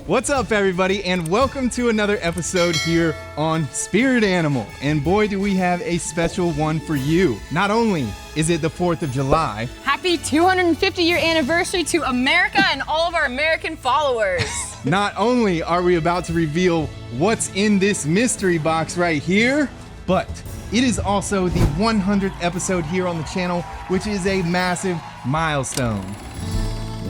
What's up, everybody, and welcome to another episode here on Spirit Animal. And boy, do we have a special one for you. Not only is it the 4th of July. Happy 250-year anniversary to America and all of our American followers. Not only are we about to reveal what's in this mystery box right here, but it is also the 100th episode here on the channel, which is a massive milestone.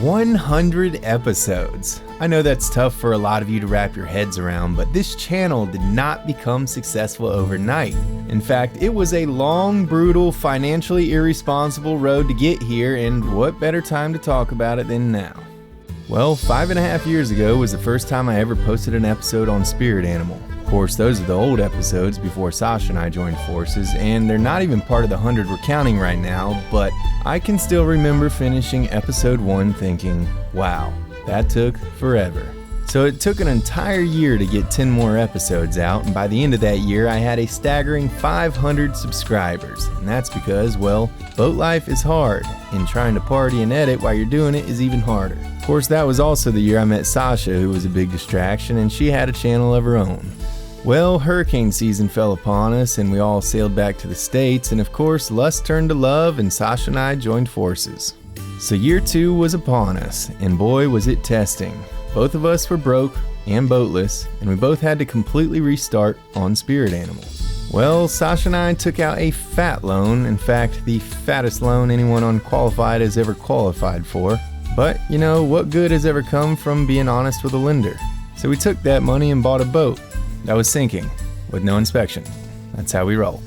100 episodes. I know that's tough for a lot of you to wrap your heads around, but this channel did not become successful overnight. In fact, it was a long, brutal, financially irresponsible road to get here, and what better time to talk about it than now? Well, 5.5 years ago was the first time I ever posted an episode on Spirit Animal. Of course, those are the old episodes before Sasha and I joined forces, and they're not even part of the 100 we're counting right now, but I can still remember finishing episode 1 thinking, wow, that took forever. So it took an entire year to get 10 more episodes out, and by the end of that year, I had a staggering 500 subscribers. And that's because, well, boat life is hard, and trying to party and edit while you're doing it is even harder. Of course, that was also the year I met Sasha, who was a big distraction, and she had a channel of her own. Well, hurricane season fell upon us, and we all sailed back to the States, and of course, lust turned to love, and Sasha and I joined forces. So year 2 was upon us, and boy was it testing. Both of us were broke and boatless, and we both had to completely restart on Spirit Animal. Well, Sasha and I took out a fat loan, in fact, the fattest loan anyone unqualified has ever qualified for. But, you know, what good has ever come from being honest with a lender? So we took that money and bought a boat that was sinking with no inspection. That's how we roll.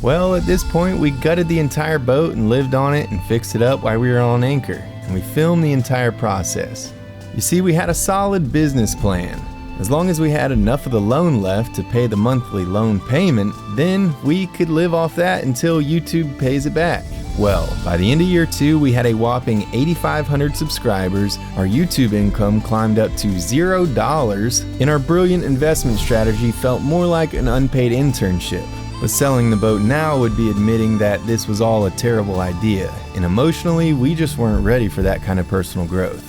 Well, at this point, we gutted the entire boat and lived on it and fixed it up while we were on anchor, and we filmed the entire process. You see, we had a solid business plan. As long as we had enough of the loan left to pay the monthly loan payment, then we could live off that until YouTube pays it back. Well, by the end of year 2, we had a whopping 8,500 subscribers, our YouTube income climbed up to $0, and our brilliant investment strategy felt more like an unpaid internship. But selling the boat now would be admitting that this was all a terrible idea, and emotionally, we just weren't ready for that kind of personal growth.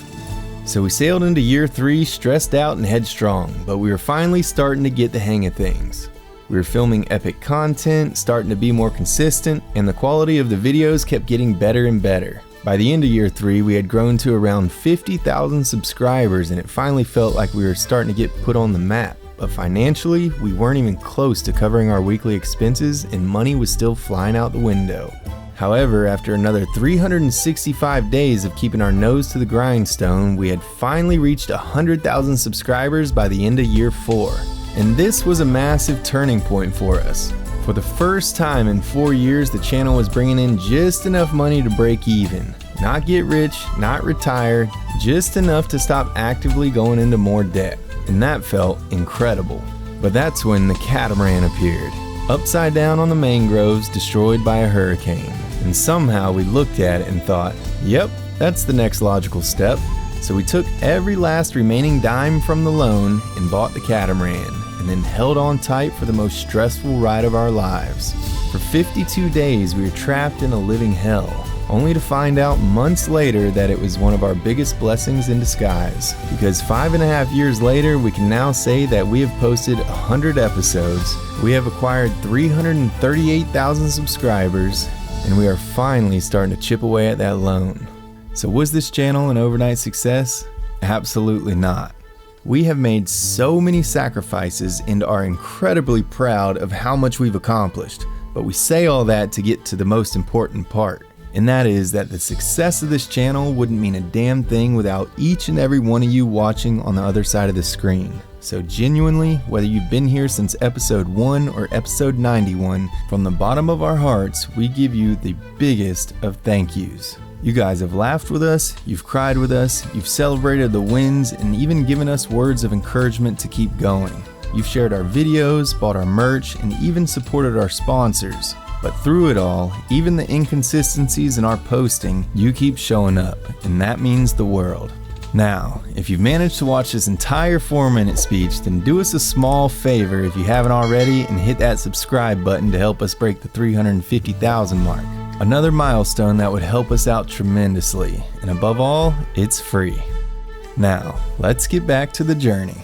So we sailed into year 3 stressed out and headstrong, but we were finally starting to get the hang of things. We were filming epic content, starting to be more consistent, and the quality of the videos kept getting better and better. By the end of year 3, we had grown to around 50,000 subscribers, and it finally felt like we were starting to get put on the map. But financially, we weren't even close to covering our weekly expenses, and money was still flying out the window. However, after another 365 days of keeping our nose to the grindstone, we had finally reached 100,000 subscribers by the end of year 4. And this was a massive turning point for us. For the first time in 4 years, the channel was bringing in just enough money to break even. Not get rich, not retire, just enough to stop actively going into more debt. And that felt incredible. But that's when the catamaran appeared, upside down on the mangroves, destroyed by a hurricane. And somehow we looked at it and thought, yep, that's the next logical step. So we took every last remaining dime from the loan and bought the catamaran, and then held on tight for the most stressful ride of our lives. For 52 days we were trapped in a living hell, only to find out months later that it was one of our biggest blessings in disguise. Because 5.5 years later, we can now say that we have posted 100 episodes, we have acquired 338,000 subscribers, and we are finally starting to chip away at that loan. So was this channel an overnight success? Absolutely not. We have made so many sacrifices and are incredibly proud of how much we've accomplished, but we say all that to get to the most important part, and that is that the success of this channel wouldn't mean a damn thing without each and every one of you watching on the other side of the screen. So genuinely, whether you've been here since episode 1 or episode 91, from the bottom of our hearts, we give you the biggest of thank yous. You guys have laughed with us, you've cried with us, you've celebrated the wins, and even given us words of encouragement to keep going. You've shared our videos, bought our merch, and even supported our sponsors. But through it all, even the inconsistencies in our posting, you keep showing up, and that means the world. Now, if you've managed to watch this entire 4-minute speech, then do us a small favor if you haven't already and hit that subscribe button to help us break the 350,000 mark. Another milestone that would help us out tremendously, and above all, it's free. Now, let's get back to the journey.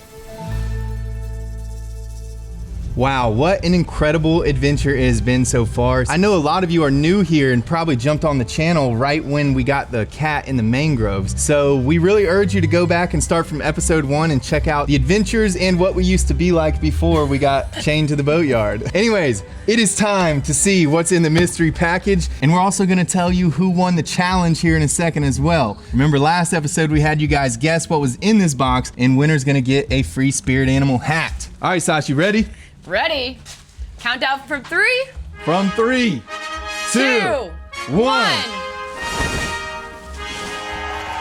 Wow, what an incredible adventure it has been so far. I know a lot of you are new here and probably jumped on the channel right when we got the cat in the mangroves. So we really urge you to go back and start from episode 1 and check out the adventures and what we used to be like before we got chained to the boatyard. Anyways, it is time to see what's in the mystery package, and we're also gonna tell you who won the challenge here in a second as well. Remember last episode we had you guys guess what was in this box, and winner's gonna get a free spirit animal hat. All right, Sash, you ready? Ready? Count down from 3, From 3, 2, 1.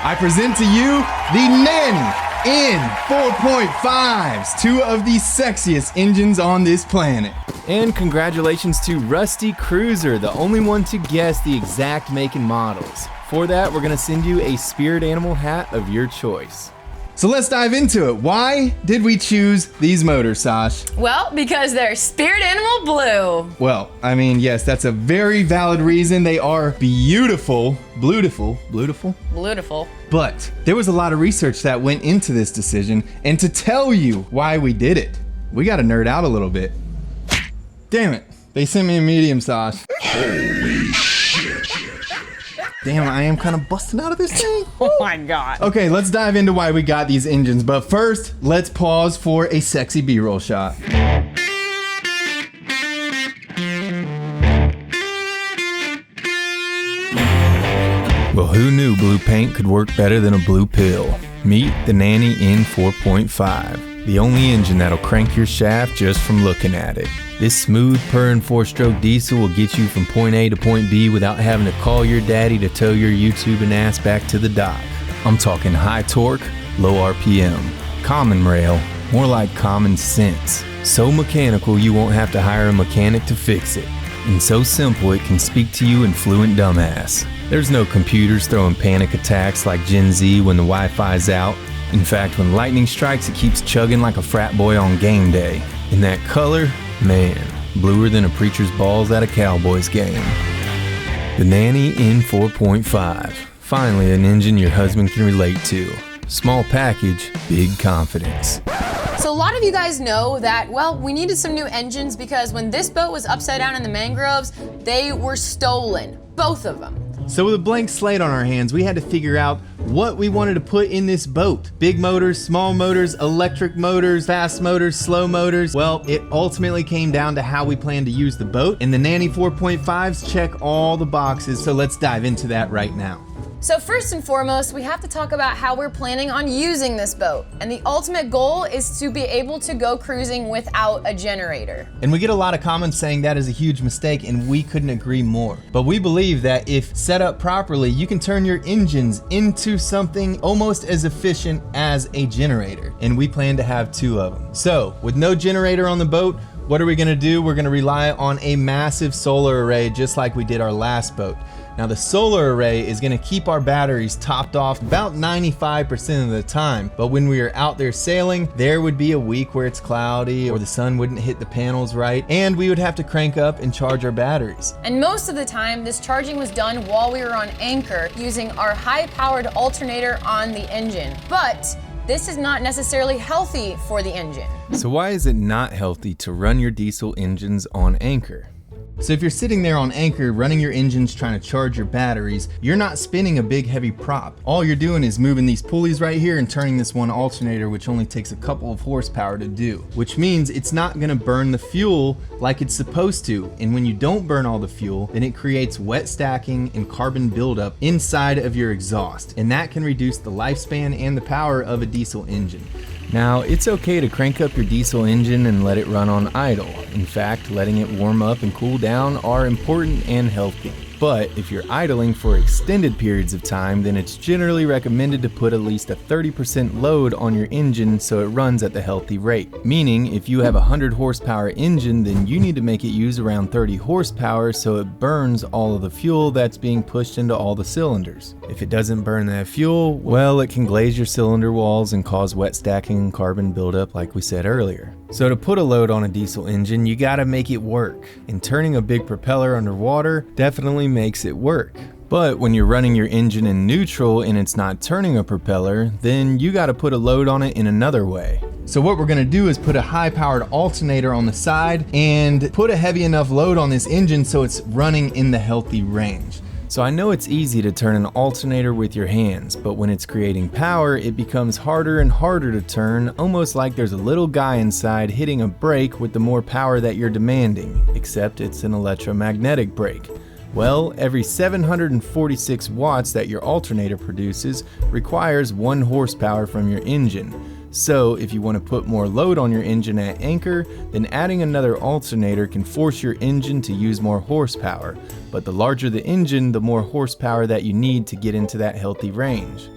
I present to you the Nanny in 4.5s, 2 of the sexiest engines on this planet. And congratulations to Rusty Cruiser, the only one to guess the exact make and models. For that, we're gonna send you a spirit animal hat of your choice. So let's dive into it. Why did we choose these motors, Sash? Well, because they're spirit animal blue. Well, I mean, yes, that's a very valid reason. They are beautiful, beautiful. Beautiful. But there was a lot of research that went into this decision, and to tell you why we did it, we gotta nerd out a little bit. Damn it, they sent me a medium, Sash. Holy shit. Damn, I am kind of busting out of this thing. Oh my God. Okay, let's dive into why we got these engines, but first, let's pause for a sexy B-roll shot. Well, who knew blue paint could work better than a blue pill? Meet the Nanny in 4.5, the only engine that'll crank your shaft just from looking at it. This smooth purring 4-stroke diesel will get you from point A to point B without having to call your daddy to tow your YouTubing ass back to the dock. I'm talking high torque, low RPM, common rail, more like common sense. So mechanical you won't have to hire a mechanic to fix it. And so simple it can speak to you in fluent dumbass. There's no computers throwing panic attacks like Gen Z when the Wi-Fi's out. In fact, when lightning strikes, it keeps chugging like a frat boy on game day. In that color, man, bluer than a preacher's balls at a Cowboys game. The Nanny in 4.5. Finally, an engine your husband can relate to. Small package, big confidence. So a lot of you guys know that, well, we needed some new engines because when this boat was upside down in the mangroves, they were stolen, both of them. So with a blank slate on our hands, we had to figure out what we wanted to put in this boat. Big motors, small motors, electric motors, fast motors, slow motors. Well, it ultimately came down to how we plan to use the boat, and the Nanny 4.5s check all the boxes, so let's dive into that right now. So first and foremost, we have to talk about how we're planning on using this boat. And the ultimate goal is to be able to go cruising without a generator. And we get a lot of comments saying that is a huge mistake, and we couldn't agree more. But we believe that if set up properly, you can turn your engines into something almost as efficient as a generator. And we plan to have 2 of them. So with no generator on the boat, what are we gonna do? We're gonna rely on a massive solar array, just like we did our last boat. Now the solar array is gonna keep our batteries topped off about 95% of the time, but when we are out there sailing, there would be a week where it's cloudy or the sun wouldn't hit the panels right, and we would have to crank up and charge our batteries. And most of the time, this charging was done while we were on anchor using our high-powered alternator on the engine. But this is not necessarily healthy for the engine. So why is it not healthy to run your diesel engines on anchor? So if you're sitting there on anchor running your engines trying to charge your batteries, you're not spinning a big heavy prop. All you're doing is moving these pulleys right here and turning this one alternator, which only takes a couple of horsepower to do, which means it's not gonna burn the fuel like it's supposed to. And when you don't burn all the fuel, then it creates wet stacking and carbon buildup inside of your exhaust, and that can reduce the lifespan and the power of a diesel engine. Now, it's okay to crank up your diesel engine and let it run on idle. In fact, letting it warm up and cool down are important and healthy. But if you're idling for extended periods of time, then it's generally recommended to put at least a 30% load on your engine so it runs at the healthy rate. Meaning, if you have a 100 horsepower engine, then you need to make it use around 30 horsepower so it burns all of the fuel that's being pushed into all the cylinders. If it doesn't burn that fuel, well, it can glaze your cylinder walls and cause wet stacking and carbon buildup like we said earlier. So to put a load on a diesel engine, you gotta make it work. And turning a big propeller underwater definitely makes it work. But when you're running your engine in neutral and it's not turning a propeller, then you gotta put a load on it in another way. So what we're gonna do is put a high-powered alternator on the side and put a heavy enough load on this engine so it's running in the healthy range. So I know it's easy to turn an alternator with your hands, but when it's creating power, it becomes harder and harder to turn, almost like there's a little guy inside hitting a brake with the more power that you're demanding, except it's an electromagnetic brake. Well, every 746 watts that your alternator produces requires 1 horsepower from your engine. So if you want to put more load on your engine at anchor, then adding another alternator can force your engine to use more horsepower. But the larger the engine, the more horsepower that you need to get into that healthy range.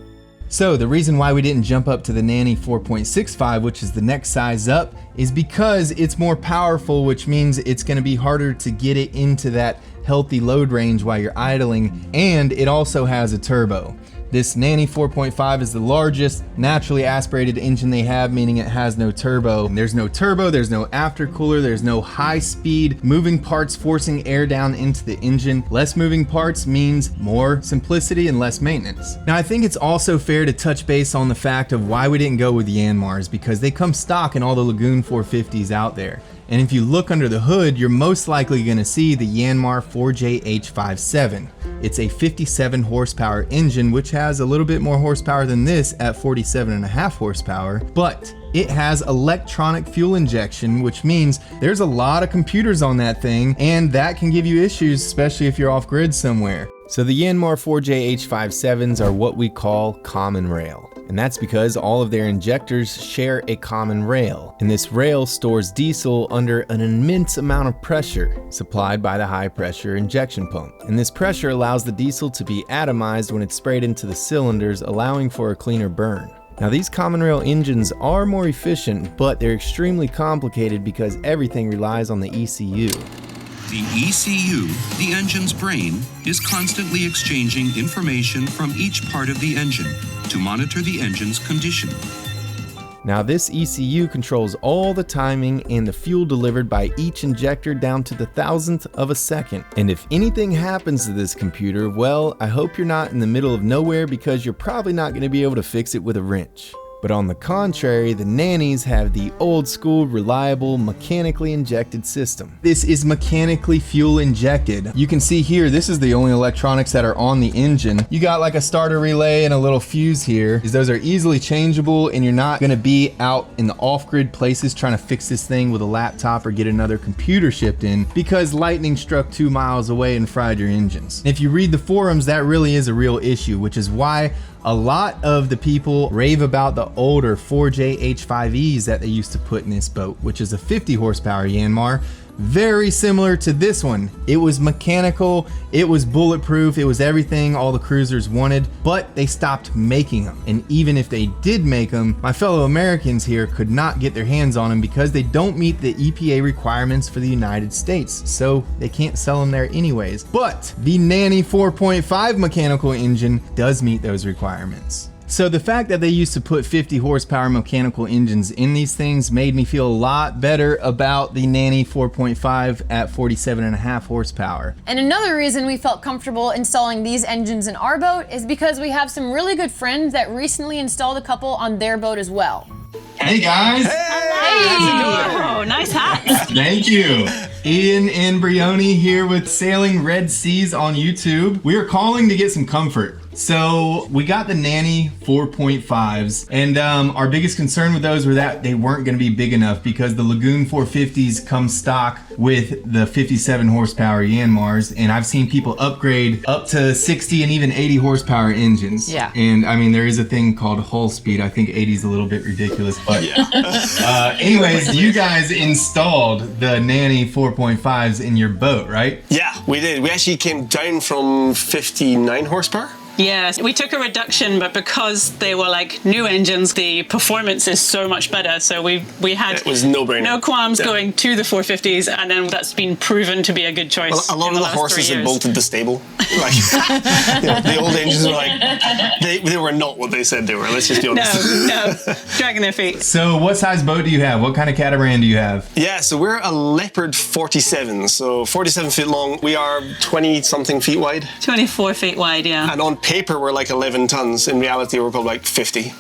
So the reason why we didn't jump up to the Nanny 4.65, which is the next size up, is because it's more powerful, which means it's going to be harder to get it into that healthy load range while you're idling, and it also has a turbo. This Nanny 4.5 is the largest naturally aspirated engine they have, meaning it has no turbo. And there's no turbo, there's no aftercooler, there's no high speed moving parts forcing air down into the engine. Less moving parts means more simplicity and less maintenance. Now I think it's also fair to touch base on the fact of why we didn't go with Yanmars, because they come stock in all the Lagoon 450s out there. And if you look under the hood, you're most likely going to see the Yanmar 4JH57. It's a 57 horsepower engine, which has a little bit more horsepower than this at 47.5 horsepower, but it has electronic fuel injection, which means there's a lot of computers on that thing, and that can give you issues, especially if you're off grid somewhere. So the Yanmar 4JH57s are what we call common rail. And that's because all of their injectors share a common rail. And this rail stores diesel under an immense amount of pressure supplied by the high pressure injection pump. And this pressure allows the diesel to be atomized when it's sprayed into the cylinders, allowing for a cleaner burn. Now these common rail engines are more efficient, but they're extremely complicated because everything relies on the ECU. The ECU, the engine's brain, is constantly exchanging information from each part of the engine to monitor the engine's condition. Now this ECU controls all the timing and the fuel delivered by each injector down to the thousandth of a second. And if anything happens to this computer, well, I hope you're not in the middle of nowhere, because you're probably not going to be able to fix it with a wrench. But on the contrary, the Nannies have the old school, reliable, mechanically injected system. This is mechanically fuel injected. You can see here, this is the only electronics that are on the engine. You got like a starter relay and a little fuse here. Those are easily changeable, and you're not gonna be out in the off-grid places trying to fix this thing with a laptop or get another computer shipped in, because lightning struck 2 miles away and fried your engines. If you read the forums, that really is a real issue, which is why a lot of the people rave about the older 4JH5Es that they used to put in this boat, which is a 50 horsepower Yanmar. Very similar to this one. It was mechanical, it was bulletproof, it was everything all the cruisers wanted, but they stopped making them. And even if they did make them, my fellow Americans here could not get their hands on them because they don't meet the EPA requirements for the United States, so they can't sell them there anyways. But the Nanny 4.5 mechanical engine does meet those requirements. So the fact that they used to put 50 horsepower mechanical engines in these things made me feel a lot better about the Nanny 4.5 at 47.5 horsepower. And another reason we felt comfortable installing these engines in our boat is because we have some really good friends that recently installed a couple on their boat as well. Hey guys! Oh, nice hat. Thank you. Ian and Brioni here with Sailing Red Seas on YouTube. We are calling to get some comfort. So we got the Nanny 4.5s, and our biggest concern with those were that they weren't going to be big enough, because the Lagoon 450s come stock with the 57 horsepower Yanmars, and I've seen people upgrade up to 60 and even 80 horsepower engines. Yeah. And I mean, there is a thing called hull speed. I think 80 is a little bit ridiculous, but anyways, you guys installed the Nanny 4.5s in your boat, right? Yeah, we did. We actually came down from 59 horsepower. Yes, we took a reduction, but because they were like new engines, the performance is so much better. So we had It was no-brainer. no qualms Yeah. going to the 450s, and then that's been proven to be a good choice. Well, a lot in of the last horses 3 had years. bolted the stable. Like, the old engines were like, they were not what they said they were. Let's just be honest. No, dragging their feet. So what size boat do you have? What kind of catamaran do you have? Yeah, so we're a Leopard 47, so 47 feet long. We are 20-something feet wide. 24 feet wide, yeah. And on paper, we're like 11 tons. In reality, we're probably like 50.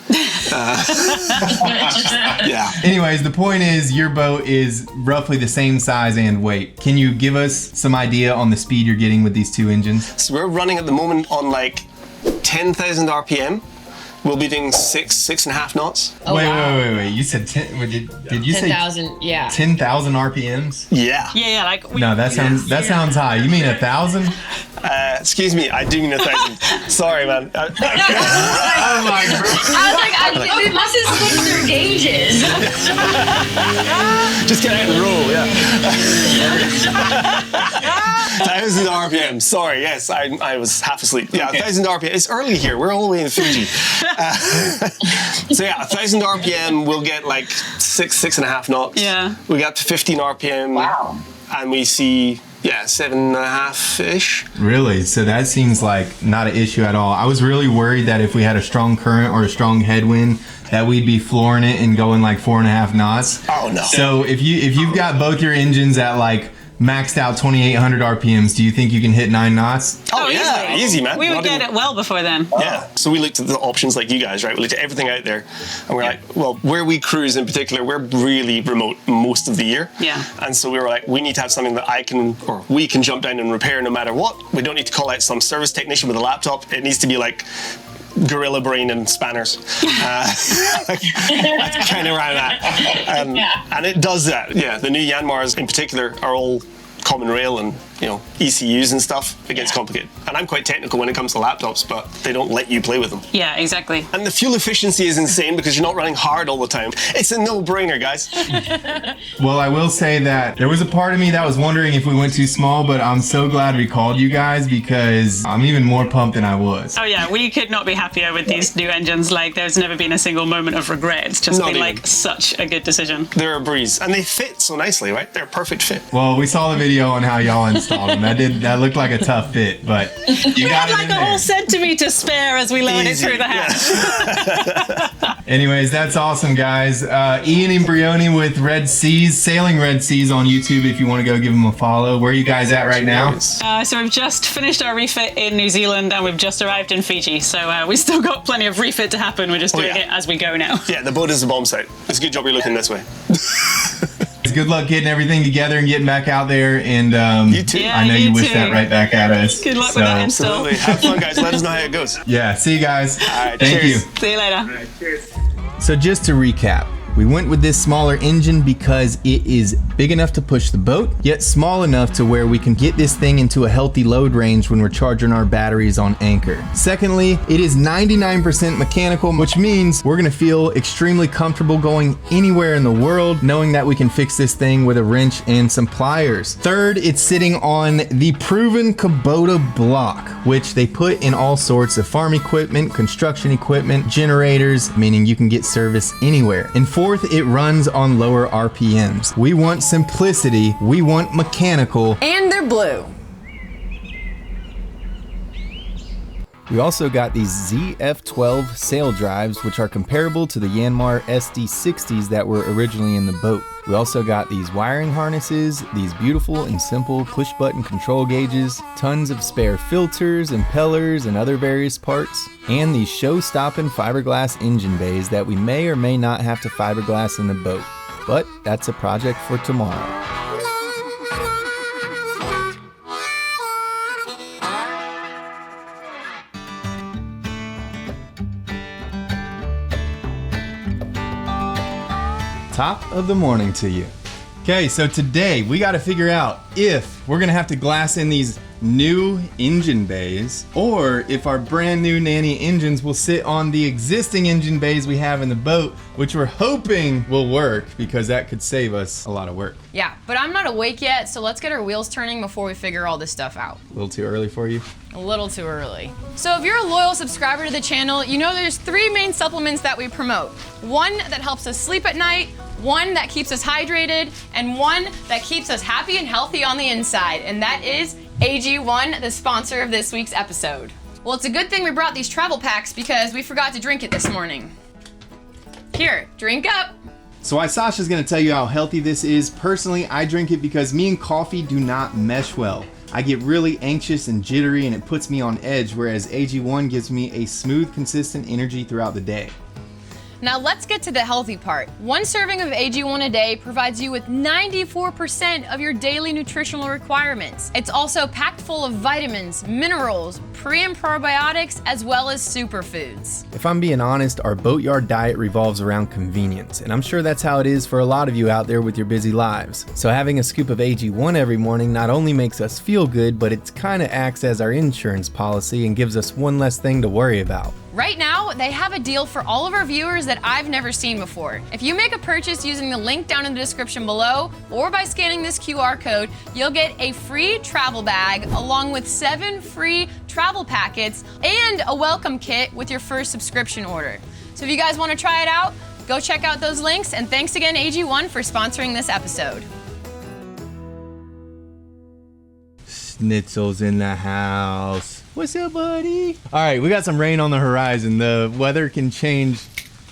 Yeah. Anyways, the point is your boat is roughly the same size and weight. Can you give us some idea on the speed you're getting with these two engines? So we're running at the moment on like 10,000 RPM. We'll be doing 6.5 knots. Oh, wow. Wait. You said 10, did you say 10,000, yeah. 10,000 RPMs? Yeah. Yeah, like No, that sounds high. You mean 1,000? Excuse me, I do mean 1,000. Sorry, man. Oh my god. I was like, it must have switched their gauges. Just get out and roll, yeah. 1,000 RPM. Sorry, yes, I was half asleep. Yeah, 1,000 RPM. It's early here. We're all the way in Fiji. So yeah, 1,000 RPM, we'll get like 6.5 knots. Yeah. We got to 15 RPM. Wow. And we see, 7.5-ish. Really? So that seems like not an issue at all. I was really worried that if we had a strong current or a strong headwind, that we'd be flooring it and going like 4.5 knots. Oh no. So if you've got both your engines at like maxed out 2,800 RPMs, do you think you can hit 9 knots? Oh yeah, easy, man. We would Not get even- it well before then. Yeah, so we looked at the options like you guys, right? We looked at everything out there, and we're like, well, where we cruise in particular, we're really remote most of the year. Yeah. And so we were like, we need to have something that we can jump down and repair no matter what. We don't need to call out some service technician with a laptop. It needs to be like gorilla brain and spanners. That's kind of around that. And it does that. Yeah, the new Yanmars in particular are all common rail and ECUs and stuff. It gets complicated. And I'm quite technical when it comes to laptops, but they don't let you play with them. Yeah, exactly. And the fuel efficiency is insane because you're not running hard all the time. It's a no-brainer, guys. Well, I will say that there was a part of me that was wondering if we went too small, but I'm so glad we called you guys because I'm even more pumped than I was. Oh yeah, we could not be happier with these new engines. Like, there's never been a single moment of regret. It's just Not been even. like such a good decision. They're a breeze. And they fit so nicely, right? They're a perfect fit. Well, we saw the video on how y'all installed them. That looked like a tough fit, but you We got had it like in a there. whole centimeter spare as we lowered Easy, it through the hatch. Anyways, that's awesome, guys. Ian and Brioni with Red Seas, Sailing Red Seas on YouTube if you want to go give them a follow. Where are you guys at right now? So we've just finished our refit in New Zealand and we've just arrived in Fiji. So we've still got plenty of refit to happen. We're just doing yeah. it as we go now. Yeah, the boat is a bomb site. It's a good job you're looking this way. Good luck getting everything together and getting back out there. And You too. Yeah, I know you wish too. that right back at us. Good luck with that install. Absolutely. Have fun, guys. Let us know how it goes. Yeah, see you guys. All right, Thank cheers. you. See you later. So just to recap, we went with this smaller engine because it is big enough to push the boat, yet small enough to where we can get this thing into a healthy load range when we're charging our batteries on anchor. Secondly, it is 99% mechanical, which means we're gonna feel extremely comfortable going anywhere in the world, knowing that we can fix this thing with a wrench and some pliers. Third, it's sitting on the proven Kubota block, which they put in all sorts of farm equipment, construction equipment, generators, meaning you can get service anywhere. And fourth, it runs on lower RPMs. We want simplicity, we want mechanical. And they're blue. We also got these ZF12 sail drives, which are comparable to the Yanmar SD60s that were originally in the boat. We also got these wiring harnesses, these beautiful and simple push button control gauges, tons of spare filters, impellers, and other various parts, and these show-stopping fiberglass engine bays that we may or may not have to fiberglass in the boat. But that's a project for tomorrow. Top of the morning to you. Okay, so today we got to figure out if we're gonna have to glass in these new engine bays, or if our brand new Nanny engines will sit on the existing engine bays we have in the boat, which we're hoping will work because that could save us a lot of work. Yeah, but I'm not awake yet, so let's get our wheels turning before we figure all this stuff out. A little too early for you? A little too early. So if you're a loyal subscriber to the channel, you know there's 3 main supplements that we promote. One that helps us sleep at night, one that keeps us hydrated, and one that keeps us happy and healthy on the inside, and that is AG1, the sponsor of this week's episode. Well, it's a good thing we brought these travel packs because we forgot to drink it this morning. Here, drink up. So while Sasha's gonna tell you how healthy this is, personally, I drink it because me and coffee do not mesh well. I get really anxious and jittery and it puts me on edge, whereas AG1 gives me a smooth, consistent energy throughout the day. Now let's get to the healthy part. 1 serving of AG1 a day provides you with 94% of your daily nutritional requirements. It's also packed full of vitamins, minerals, pre and probiotics, as well as superfoods. If I'm being honest, our boatyard diet revolves around convenience, and I'm sure that's how it is for a lot of you out there with your busy lives. So having a scoop of AG1 every morning not only makes us feel good, but it kind of acts as our insurance policy and gives us one less thing to worry about. Right now, they have a deal for all of our viewers that I've never seen before. If you make a purchase using the link down in the description below, or by scanning this QR code, you'll get a free travel bag along with 7 free travel packets and a welcome kit with your first subscription order. So if you guys want to try it out, go check out those links, and thanks again AG1 for sponsoring this episode. Schnitzel's in the house. What's up, buddy? All right, we got some rain on the horizon. The weather can change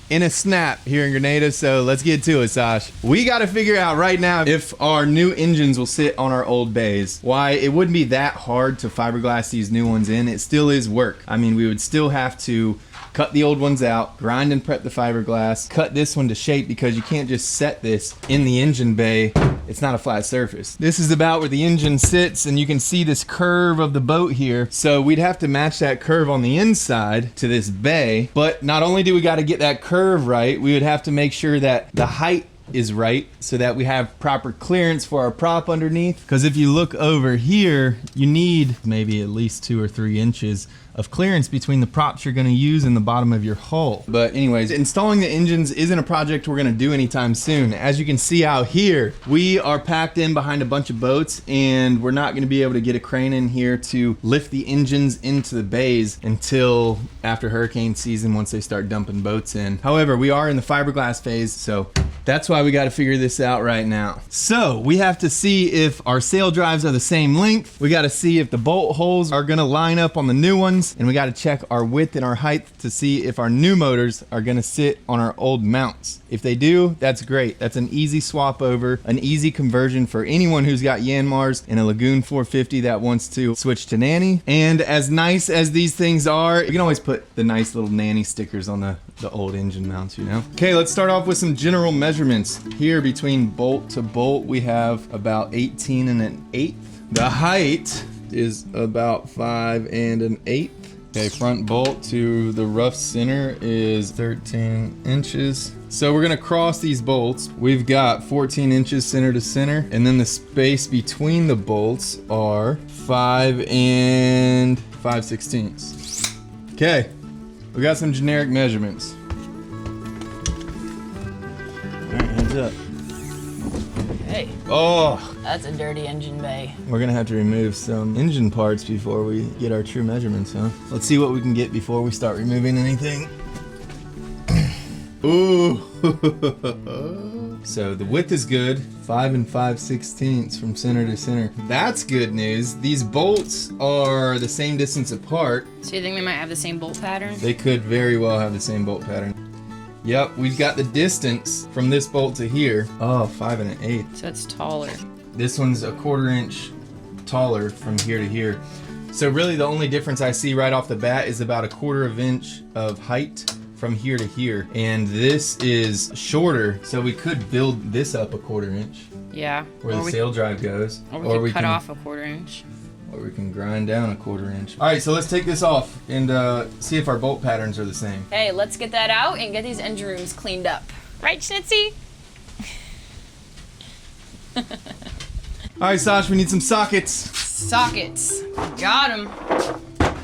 in a snap here in Grenada, so let's get to it, Sash. We got to figure out right now if our new engines will sit on our old bays. Why, it wouldn't be that hard to fiberglass these new ones in. It still is work. I mean, we would still have to cut the old ones out, grind and prep the fiberglass, cut this one to shape because you can't just set this in the engine bay. It's not a flat surface. This is about where the engine sits, and you can see this curve of the boat here. So we'd have to match that curve on the inside to this bay. But not only do we got to get that curve right, we would have to make sure that the height is right so that we have proper clearance for our prop underneath. Because if you look over here, you need maybe at least 2 or 3 inches of clearance between the props you're going to use in the bottom of your hull. But anyways, installing the engines isn't a project we're going to do anytime soon. As you can see out here, we are packed in behind a bunch of boats, and we're not going to be able to get a crane in here to lift the engines into the bays until after hurricane season, once they start dumping boats in. However, we are in the fiberglass phase, so that's why we got to figure this out right now. So we have to see if our sail drives are the same length. We got to see if the bolt holes are going to line up on the new ones. And we got to check our width and our height to see if our new motors are going to sit on our old mounts. If they do, that's great. That's an easy swap over, an easy conversion for anyone who's got Yanmars and a Lagoon 450 that wants to switch to Nanny. And as nice as these things are, you can always put the nice little Nanny stickers on the old engine mounts, you know? Okay, let's start off with some general measurements. Here between bolt to bolt, we have about 18 1/8. The height is about 5 1/8. Okay, front bolt to the rough center is 13 inches. So we're gonna cross these bolts. We've got 14 inches center to center, and then the space between the bolts are 5 5/16. Okay, we got some generic measurements. All right, heads up. Hey, Oh, that's a dirty engine bay. we're gonna have to remove some engine parts before we get our true measurements, huh? Let's see what we can get before we start removing anything. Ooh. So the width is good, 5 5/16 from center to center. That's good news. These bolts are the same distance apart. So you think they might have the same bolt pattern? They could very well have the same bolt pattern. Yep, we've got the distance from this bolt to here. Oh, 5 1/8. So it's taller. This one's a 1/4 inch taller from here to here. So really the only difference I see right off the bat is about a 1/4 inch of height from here to here. And this is shorter, so we could build this up a 1/4 inch Yeah. where the sail drive goes. Or we could cut off a 1/4 inch. Or we can grind down a 1/4 inch. All right, so let's take this off and see if our bolt patterns are the same. Hey, let's get that out and get these engine rooms cleaned up. Right, Schnitzy? All right, Sash, we need some sockets. Sockets. Got them.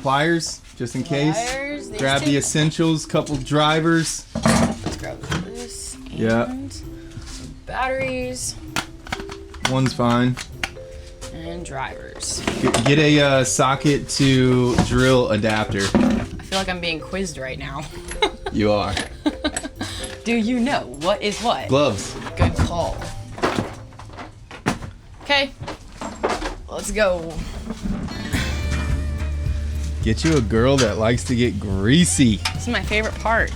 Pliers, just in case. Pliers, these Grab two. the essentials, couple drivers. Let's grab this. Yeah. And batteries One's fine. and drivers. Get a socket to drill adapter. I feel like I'm being quizzed right now. You are. Do you know what is what? Gloves. Good call. Okay. Let's go. Get you a girl that likes to get greasy. This is my favorite part.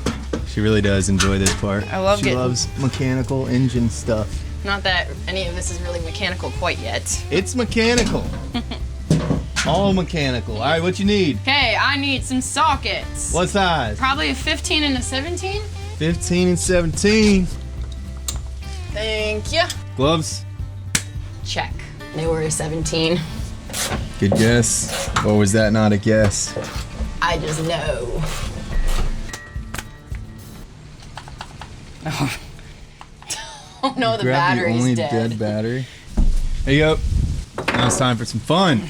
She really does enjoy this part. I love She getting- loves mechanical engine stuff. Not that any of this is really mechanical quite yet. It's mechanical. All mechanical. All right, what you need? Okay, I need some sockets. What size? Probably a 15 and a 17. 15 and 17. Thank you. Gloves. Check. They were a 17. Good guess. Or was that not a guess? I just know. Oh no, the Grab the battery's only dead. dead battery. There you go. Now it's time for some fun.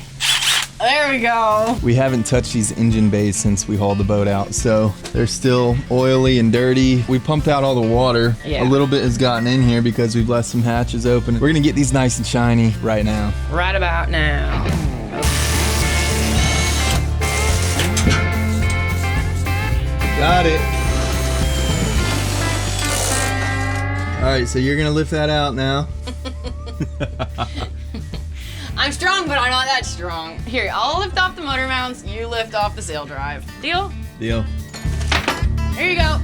There we go. We haven't touched these engine bays since we hauled the boat out, so they're still oily and dirty. We pumped out all the water. Yeah. A little bit has gotten in here because we've left some hatches open. We're gonna get these nice and shiny right now. Right about now. Got it. All right, so you're gonna lift that out now. I'm strong, but I'm not that strong. Here, I'll lift off the motor mounts. You lift off the sail drive. Deal? Deal. Here you go.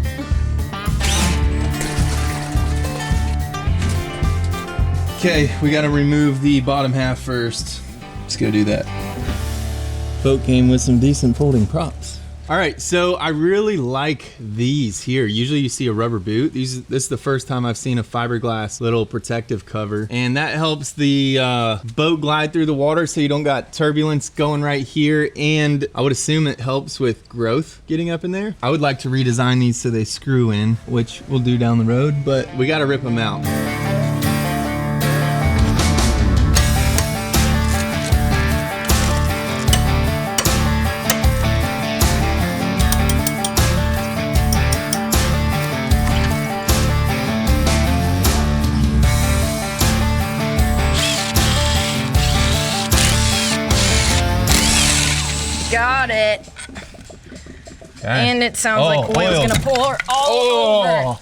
Okay, we gotta remove the bottom half first. Let's go do that. Boat came with some decent folding props. All right, so I really like these here. Usually you see a rubber boot. This is the first time I've seen a fiberglass little protective cover. And that helps the boat glide through the water so you don't got turbulence going right here. And I would assume it helps with growth getting up in there. I would like to redesign these so they screw in, which we'll do down the road, but we gotta rip them out. Got it. Okay. And it sounds like oil's oil. gonna pour all over.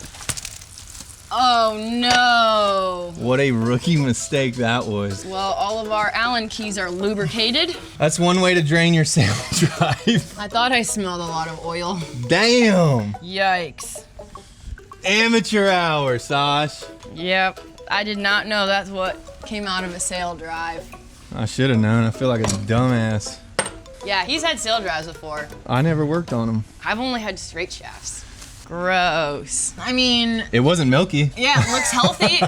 Oh no. What a rookie mistake that was. Well, all of our Allen keys are lubricated. That's one way to drain your sail drive. I thought I smelled a lot of oil. Damn. Yikes. Amateur hour, Sash. Yep. I did not know that's what came out of a sail drive. I should have known. I feel like a dumbass. Yeah, he's had sail drives before. I never worked on them. I've only had straight shafts. Gross. I mean, It wasn't milky. yeah, it looks healthy.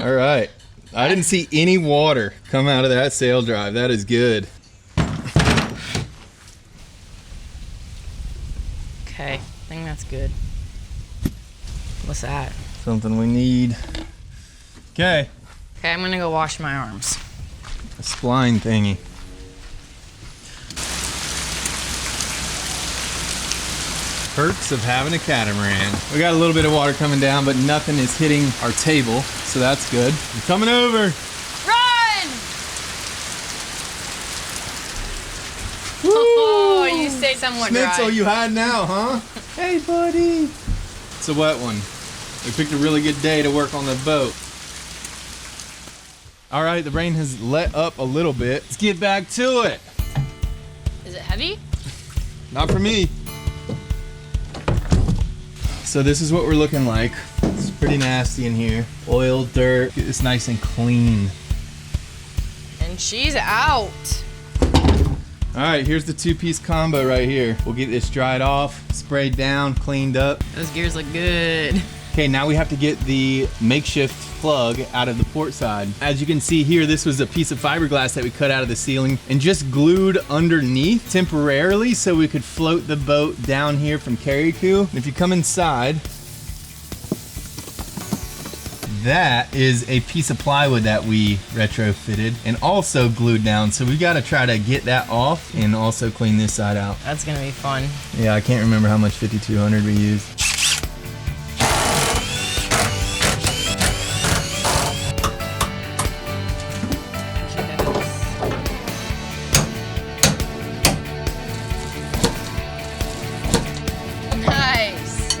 All right. I didn't see any water come out of that sail drive. That is good. Okay, I think that's good. What's that? Something we need. Okay. Okay, I'm gonna go wash my arms. A spline thingy. Perks of having a catamaran. We got a little bit of water coming down, but nothing is hitting our table, so that's good. I'm coming over. Run! Oh, you stay somewhat Schnitzel, dry. you hide now, huh? Hey, buddy. It's a wet one. We picked a really good day to work on the boat. All right, the rain has let up a little bit. Let's get back to it. Is it heavy? Not for me. So this is what we're looking like. It's pretty nasty in here. Oil, dirt, get this nice and clean. And she's out. All right, here's the two-piece combo right here. We'll get this dried off, sprayed down, cleaned up. Those gears look good. Okay, now we have to get the makeshift plug out of the port side. As you can see here, this was a piece of fiberglass that we cut out of the ceiling and just glued underneath temporarily so we could float the boat down here from Carriacou. If you come inside, that is a piece of plywood that we retrofitted and also glued down. So we got to try to get that off and also clean this side out. That's gonna be fun. Yeah, I can't remember how much 5200 we used. Nice.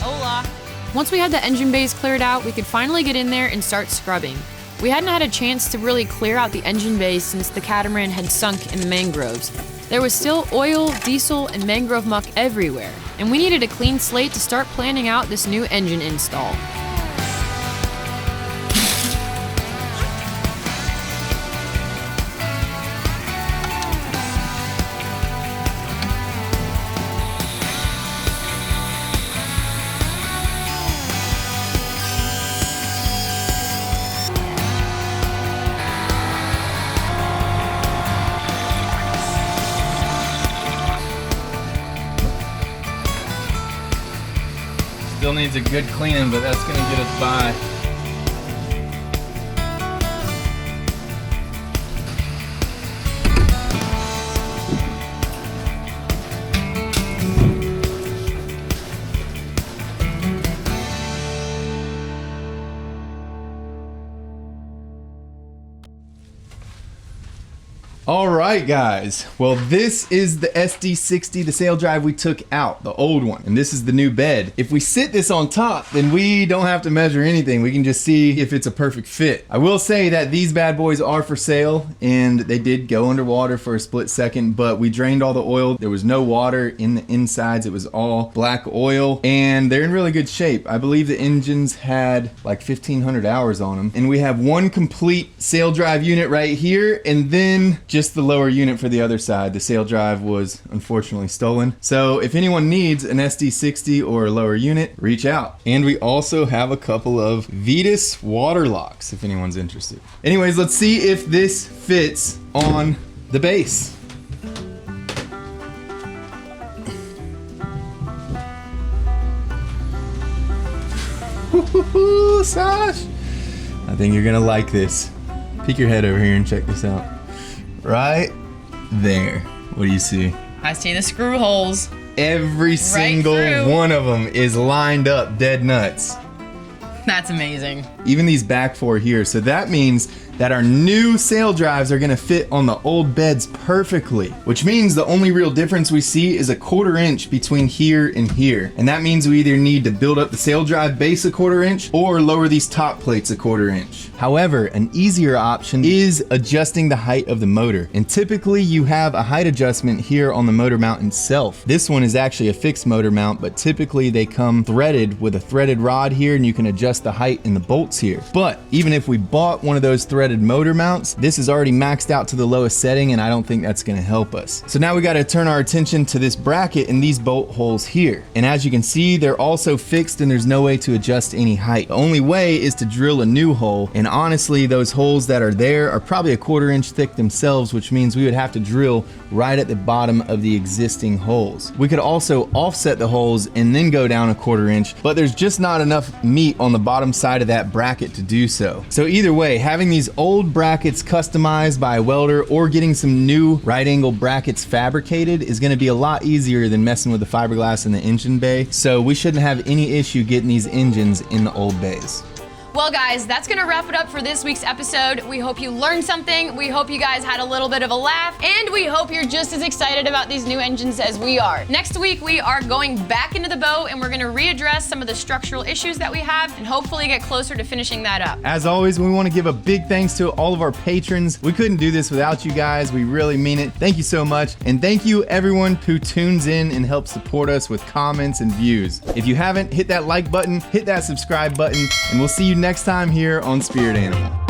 Hola. Once we had the engine bays cleared out, we could finally get in there and start scrubbing. We hadn't had a chance to really clear out the engine bay since the catamaran had sunk in the mangroves. There was still oil, diesel, and mangrove muck everywhere, and we needed a clean slate to start planning out this new engine install. Still needs a good cleaning, but that's gonna get us by. All right, guys. Well, this is the SD60, the sail drive we took out, the old one, and this is the new bed. If we sit this on top, then we don't have to measure anything. We can just see if it's a perfect fit. I will say that these bad boys are for sale, and they did go underwater for a split second, but we drained all the oil. There was no water in the insides. It was all black oil, and they're in really good shape. I believe the engines had like 1,500 hours on them, and we have one complete sail drive unit right here, and then just the lower unit for the other side. The sail drive was unfortunately stolen. So if anyone needs an SD60 or a lower unit, reach out. And we also have a couple of Vetus water locks if anyone's interested. Anyways, let's see if this fits on the base. Woo-hoo-hoo, Sash! I think you're gonna like this. Peek your head over here and check this out. Right there. What do you see? I see the screw holes. Every single through. one of them is lined up dead nuts. That's amazing. Even these back four here. So that means that our new sail drives are gonna fit on the old beds perfectly, which means the only real difference we see is a 1/4 inch between here and here. And that means we either need to build up the sail drive base a 1/4 inch or lower these top plates a 1/4 inch. However, an easier option is adjusting the height of the motor. And typically you have a height adjustment here on the motor mount itself. This one is actually a fixed motor mount, but typically they come threaded with a threaded rod here, and you can adjust the height in the bolts here. But even if we bought one of those threaded motor mounts, this is already maxed out to the lowest setting, and I don't think that's gonna help us. So now we gotta turn our attention to this bracket and these bolt holes here. And as you can see, they're also fixed and there's no way to adjust any height. The only way is to drill a new hole, and honestly, those holes that are there are probably a 1/4 inch thick themselves, which means we would have to drill right at the bottom of the existing holes. We could also offset the holes and then go down a 1/4 inch, but there's just not enough meat on the bottom side of that bracket to do so. So either way, having these old brackets customized by a welder or getting some new right angle brackets fabricated is going to be a lot easier than messing with the fiberglass in the engine bay. So we shouldn't have any issue getting these engines in the old bays. Well, guys, that's gonna wrap it up for this week's episode. We hope you learned something. We hope you guys had a little bit of a laugh, and we hope you're just as excited about these new engines as we are. Next week, we are going back into the boat, and we're gonna readdress some of the structural issues that we have, and hopefully get closer to finishing that up. As always, we want to give a big thanks to all of our patrons. We couldn't do this without you guys. We really mean it. Thank you so much. And thank you everyone who tunes in and helps support us with comments and views. If you haven't, hit that like button, hit that subscribe button, and we'll see you next time here on Spirit Animal.